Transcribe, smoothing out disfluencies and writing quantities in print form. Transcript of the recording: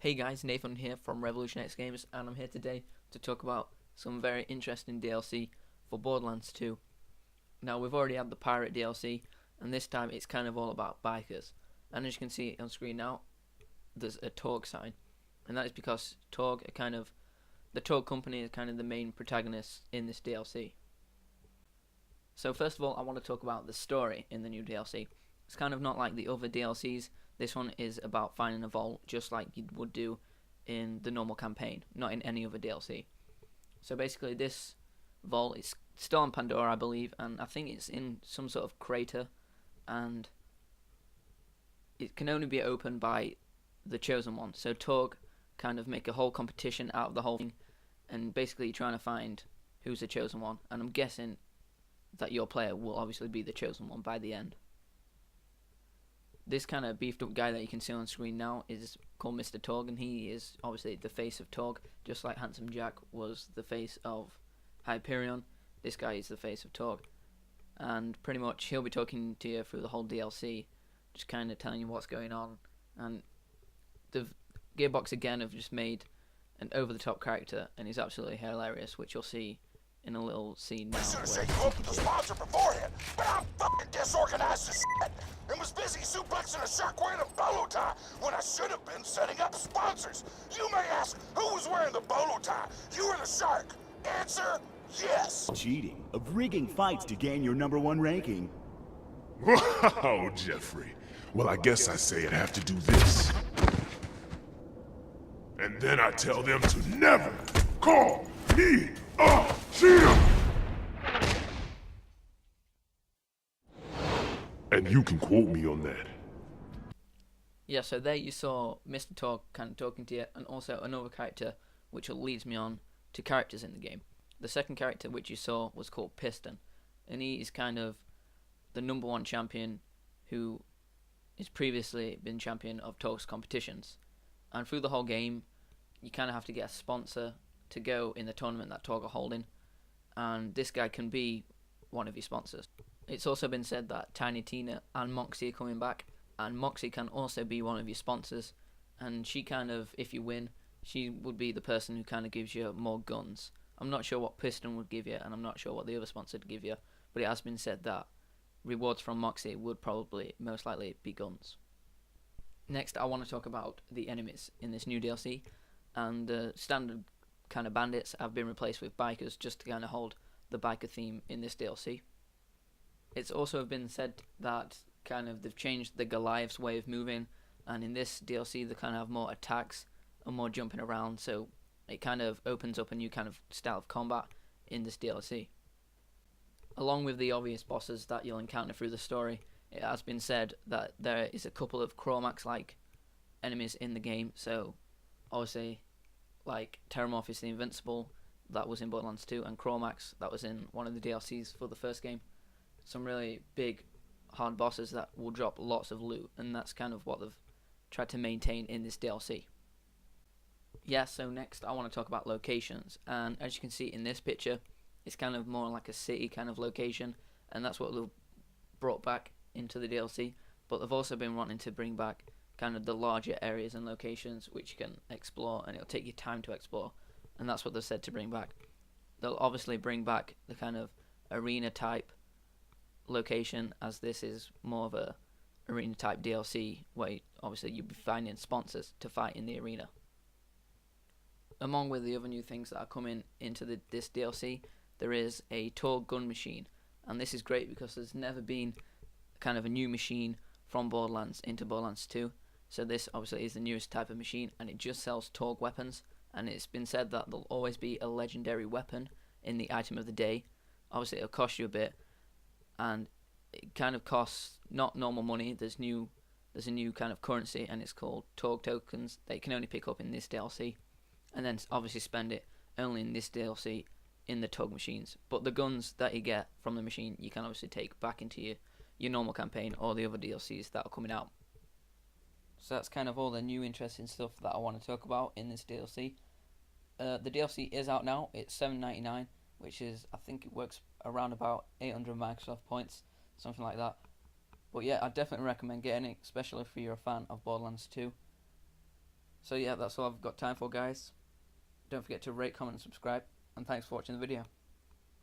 Hey guys, Nathan here from Revolution X Games, and I'm here today to talk about some very interesting DLC for Borderlands 2. Now, we've already had the Pirate DLC, and this time it's kind of all about bikers. And as you can see on screen now, there's a Torgue sign, and that is because Torgue are the Torgue company is kind of the main protagonists in this DLC. So first of all, I want to talk about the story in the new DLC. It's kind of not like the other DLCs. This one is about finding a vault just like you would do in the normal campaign, not in any other DLC. So basically this vault is still on Pandora, I believe, and I think it's in some sort of crater, and it can only be opened by the Chosen One. So Torgue kind of make a whole competition out of the whole thing, and basically trying to find who's the Chosen One, and I'm guessing that your player will obviously be the Chosen One by the end. This kind of beefed up guy that you can see on screen now is called Mr. Torgue, and he is obviously the face of Torgue, just like Handsome Jack was the face of Hyperion. This guy is the face of Torgue, and pretty much he'll be talking to you through the whole DLC, just kind of telling you what's going on. And the Gearbox again have just made an over-the-top character, and he's absolutely hilarious, which you'll see in a little scene now. I should have set you up with the sponsor beforehand, but I'm fucking disorganized as shit and was busy suplexing a shark wearing a bolo tie when I should have been setting up sponsors. You may ask, who was wearing the bolo tie? You or the shark? Answer, yes. Cheating, of rigging fights to gain your #1 ranking. Wow, Jeffrey. Well, I guess I say I'd have to do this. And then I tell them to never call me a cheater! And you can quote me on that. Yeah, so there you saw Mr. Torgue kind of talking to you, and also another character which leads me on to characters in the game. The second character which you saw was called Piston, and he is kind of the #1 champion who has previously been champion of Torgue's competitions. And through the whole game, you kind of have to get a sponsor to go in the tournament that Torgue are holding, and this guy can be one of your sponsors. It's also been said that Tiny Tina and Moxie are coming back, and Moxie can also be one of your sponsors, and she kind of, if you win, she would be the person who kind of gives you more guns. I'm not sure what Piston would give you, and I'm not sure what the other sponsor would give you, but it has been said that rewards from Moxie would probably most likely be guns. Next, I want to talk about the enemies in this new DLC, and the standard kind of bandits have been replaced with bikers just to kind of hold the biker theme in this DLC. It's also been said that kind of they've changed the Goliath's way of moving, and in this DLC they kind of have more attacks and more jumping around, so it kind of opens up a new kind of style of combat in this DLC. Along with the obvious bosses that you'll encounter through the story, it has been said that there is a couple of Chromax-like enemies in the game, so obviously like Terramorphous the Invincible, that was in Borderlands 2, and Chromax, that was in one of the DLCs for the first game. Some really big, hard bosses that will drop lots of loot, and that's kind of what they've tried to maintain in this DLC. Yeah, so next I want to talk about locations, and as you can see in this picture, it's kind of more like a city kind of location, and that's what they've brought back into the DLC, but they've also been wanting to bring back kind of the larger areas and locations which you can explore, and it'll take you time to explore, and that's what they've said to bring back. They'll obviously bring back the kind of arena type location, as this is more of a arena type DLC where obviously you'll be finding sponsors to fight in the arena. Among with the other new things that are coming into this DLC, there is a Torgue gun machine, and this is great because there's never been kind of a new machine from Borderlands into Borderlands 2. So this obviously is the newest type of machine, and it just sells Torgue weapons, and it's been said that there'll always be a legendary weapon in the item of the day. Obviously it'll cost you a bit, and it kind of costs not normal money. There's a new kind of currency, and it's called Torgue tokens that you can only pick up in this DLC, and then obviously spend it only in this DLC in the Torgue machines. But the guns that you get from the machine you can obviously take back into your normal campaign or the other DLCs that are coming out. So that's kind of all the new interesting stuff that I want to talk about in this DLC. The DLC is out now. It's $7.99, which is, I think it works around about 800 Microsoft points, something like that. But yeah, I definitely recommend getting it, especially if you're a fan of Borderlands 2. So So yeah, that's all I've got time for, guys. Don't forget to rate, comment, and subscribe. And thanks for watching the video.